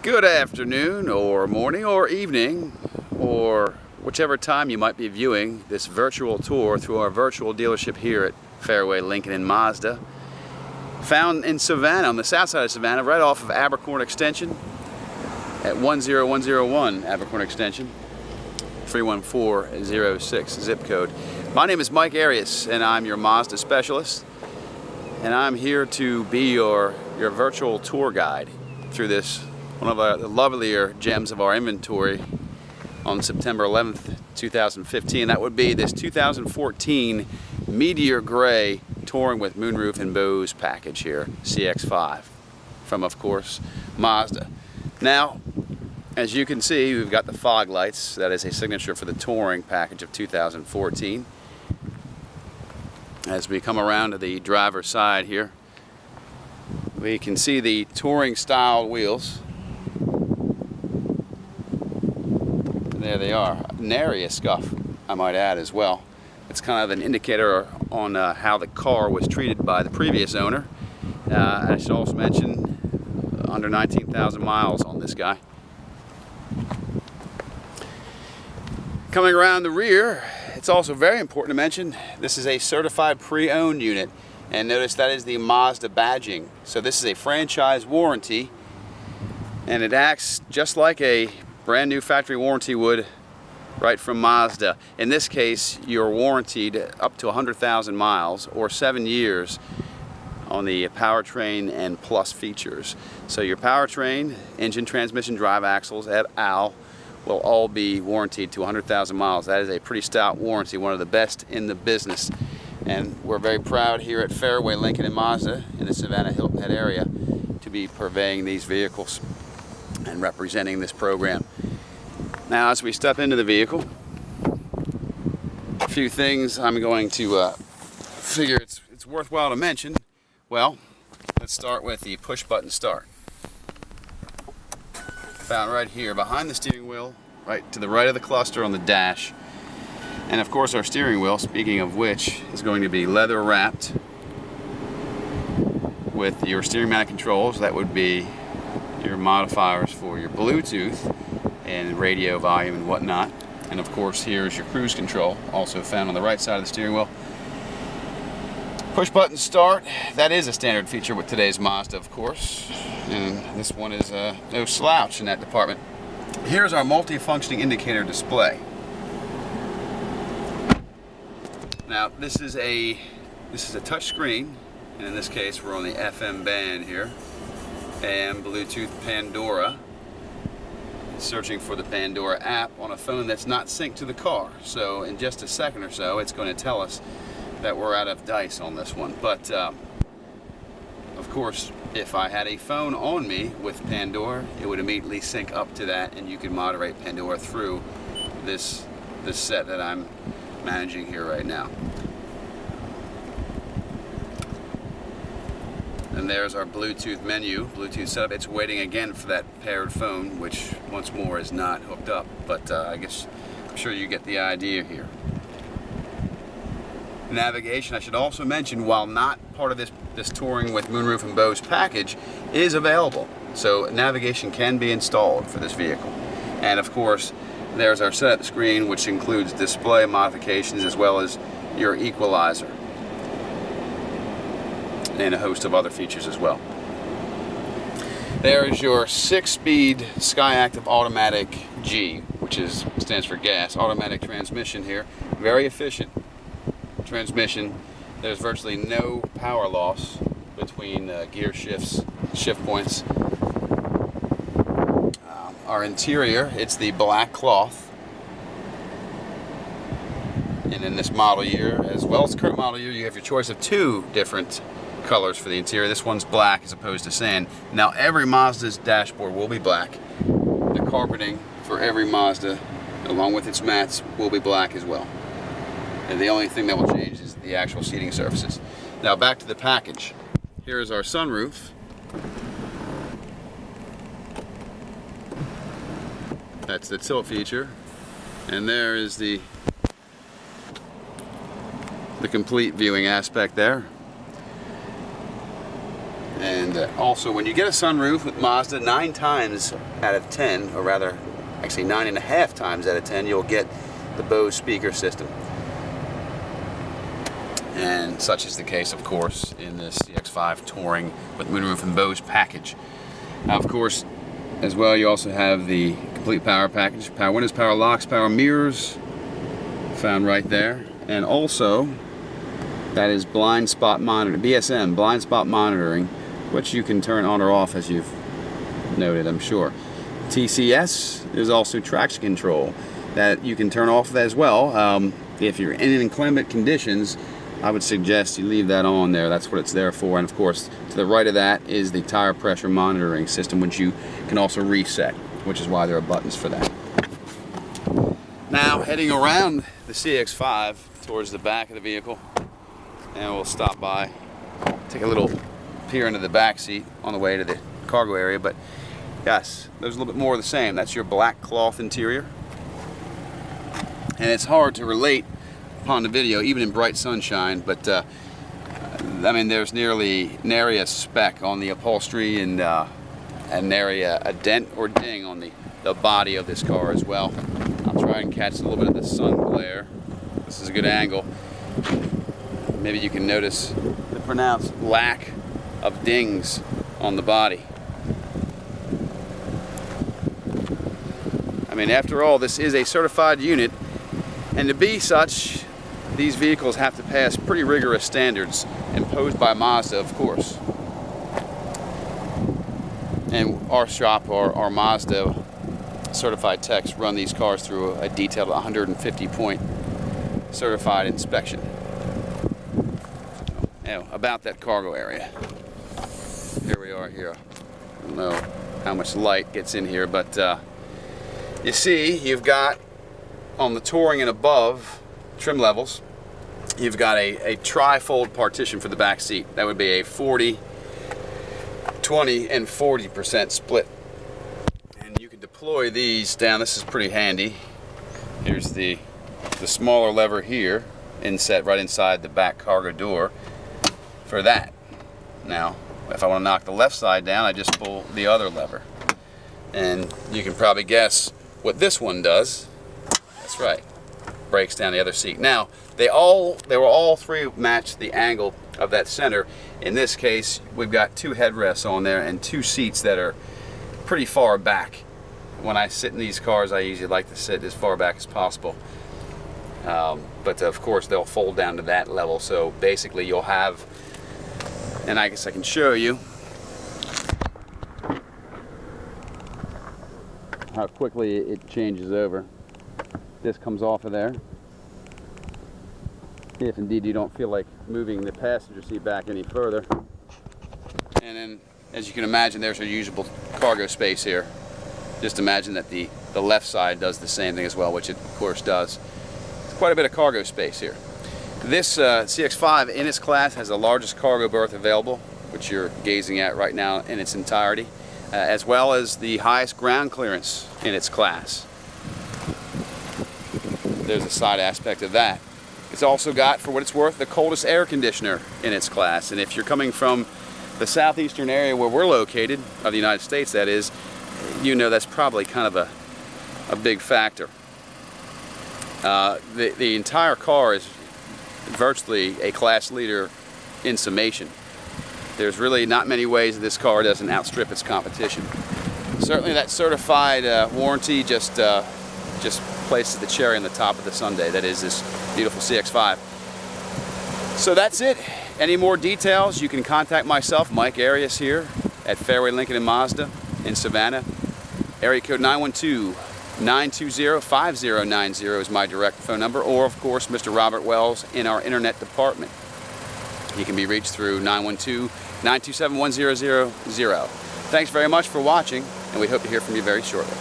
Good afternoon or morning or evening or whichever time you might be viewing this virtual tour through our virtual dealership here at Fairway Lincoln and Mazda, found in Savannah, on the south side of Savannah, right off of Abercorn Extension at 10101 Abercorn Extension, 31406 zip code. My name is Mike Arias and I'm your Mazda specialist, and I'm here to be your virtual tour guide through this one of the lovelier gems of our inventory on September 11th, 2015. That would be this 2014 Meteor Gray Touring with Moonroof and Bose package here, CX-5, from, of course, Mazda. Now, as you can see, we've got the fog lights. That is a signature for the Touring package of 2014. As we come around to the driver's side here, we can see the Touring style wheels. There they are. Nary a scuff, I might add, as well. It's kind of an indicator on how the car was treated by the previous owner. I should also mention under 19,000 miles on this guy. Coming around the rear, it's also very important to mention this is a certified pre-owned unit, and notice that is the Mazda badging. So this is a franchise warranty, and it acts just like a brand new factory warranty would right from Mazda. In this case, you're warranted up to 100,000 miles or 7 years on the powertrain and plus features. So your powertrain, engine, transmission, drive axles, et al. will all be warranted to 100,000 miles. That is a pretty stout warranty, one of the best in the business. And we're very proud here at Fairway Lincoln and Mazda in the Savannah Hilton Head area to be purveying these vehicles and representing this program. Now, as we step into the vehicle, a few things I'm going to figure it's worthwhile to mention. Well, let's start with the push button start. Found right here behind the steering wheel, right to the right of the cluster on the dash. And of course our steering wheel, speaking of which, is going to be leather wrapped with your steering mounted controls. That would be your modifiers for your Bluetooth and radio volume and whatnot. And of course here's your cruise control, also found on the right side of the steering wheel. Push button start, that is a standard feature with today's Mazda, of course, and this one is no slouch in that department. Here's our multi-functioning indicator display. Now this is a touch screen, and in this case we're on the FM band here. AM, Bluetooth, Pandora. Searching for the Pandora app on a phone that's not synced to the car. So in just a second or so, it's going to tell us that we're out of dice on this one. But of course, if I had a phone on me with Pandora, it would immediately sync up to that, and you can moderate Pandora through this set that I'm managing here right now. And there's our Bluetooth menu, Bluetooth setup. It's waiting again for that paired phone, which once more is not hooked up, but I guess I'm sure you get the idea here. Navigation, I should also mention, while not part of this Touring with Moonroof and Bose package, is available. So navigation can be installed for this vehicle. And of course, there's our setup screen, which includes display modifications as well as your equalizer and a host of other features as well. There is your 6-speed Skyactiv Automatic G, which stands for gas, automatic transmission here. Very efficient transmission. There's virtually no power loss between gear shifts, shift points. Our interior, it's the black cloth. And in this model year, as well as the current model year, you have your choice of two different colors for the interior. This one's black as opposed to sand. Now every Mazda's dashboard will be black. The carpeting for every Mazda, along with its mats, will be black as well. And the only thing that will change is the actual seating surfaces. Now back to the package. Here is our sunroof. That's the tilt feature. And there is the complete viewing aspect there. And also, when you get a sunroof with Mazda, 9 times out of 10, or rather, actually 9.5 times out of 10, you'll get the Bose speaker system. And such is the case, of course, in this CX-5 Touring with moonroof and Bose package. Now, of course, as well, you also have the complete power package: power windows, power locks, power mirrors, found right there. And also, that is blind spot monitoring, BSM, blind spot monitoring, which you can turn on or off, as you've noted, I'm sure. TCS is also traction control that you can turn off as well. If you're in inclement conditions, I would suggest you leave that on there. That's what it's there for. And of course, to the right of that is the tire pressure monitoring system, which you can also reset, which is why there are buttons for that. Now, heading around the CX-5 towards the back of the vehicle, and we'll stop by, take a little peer into the back seat on the way to the cargo area. But yes, there's a little bit more of the same. That's your black cloth interior. And it's hard to relate upon the video, even in bright sunshine, but I mean, there's nary a speck on the upholstery, and nary a dent or ding on the body of this car as well. I'll try and catch a little bit of the sun glare. This is a good angle. Maybe you can notice the pronounced lack of dings on the body. I mean, after all, this is a certified unit, and to be such, these vehicles have to pass pretty rigorous standards imposed by Mazda, of course. And our shop, our Mazda certified techs, run these cars through a detailed 150-point certified inspection. Now, about that cargo area. Here we are here. I don't know how much light gets in here, but you see, you've got on the Touring and above trim levels, you've got a tri-fold partition for the back seat. That would be a 40, 20, and 40% split. And you can deploy these down. This is pretty handy. Here's the smaller lever here, inset right inside the back cargo door for that. Now, if I want to knock the left side down, I just pull the other lever. And you can probably guess what this one does. That's right, breaks down the other seat. Now, they were all three match the angle of that center. In this case, we've got 2 headrests on there and 2 seats that are pretty far back. When I sit in these cars, I usually like to sit as far back as possible. But of course, they'll fold down to that level. So basically, you'll have, and I guess I can show you how quickly it changes over. This comes off of there, if indeed you don't feel like moving the passenger seat back any further. And then, as you can imagine, there's a usable cargo space here. Just imagine that the left side does the same thing as well, which it of course does. It's quite a bit of cargo space here. This CX-5 in its class has the largest cargo berth available, which you're gazing at right now in its entirety, as well as the highest ground clearance in its class. There's a side aspect of that. It's also got, for what it's worth, the coldest air conditioner in its class. And if you're coming from the southeastern area where we're located, of the United States that is, you know that's probably kind of a big factor. The entire car is virtually a class leader in summation. There's really not many ways that this car doesn't outstrip its competition. Certainly that certified warranty just places the cherry on the top of the sundae. That is this beautiful CX-5. So that's it. Any more details, you can contact myself, Mike Arias, here at Fairway Lincoln and Mazda in Savannah. Area code 912-920-5090 is my direct phone number, or of course Mr. Robert Wells in our internet department. He can be reached through 912-927-1000. Thanks very much for watching, and we hope to hear from you very shortly.